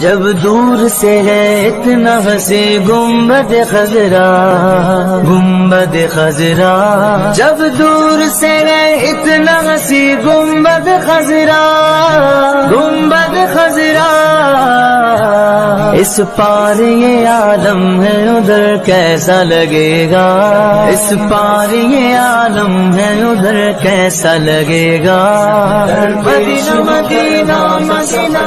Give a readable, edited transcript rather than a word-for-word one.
जब दूर से है इतना हंसी गुम्बद खजरा, गुम्बद खजरा। जब दूर से है इतना हंसी गुम्बद खजरा, गुम्बद खजरा। इस पार ये आलम है उधर कैसा लगेगा, इस पार ये आलम है उधर कैसा लगेगा। Medina Medina Medina.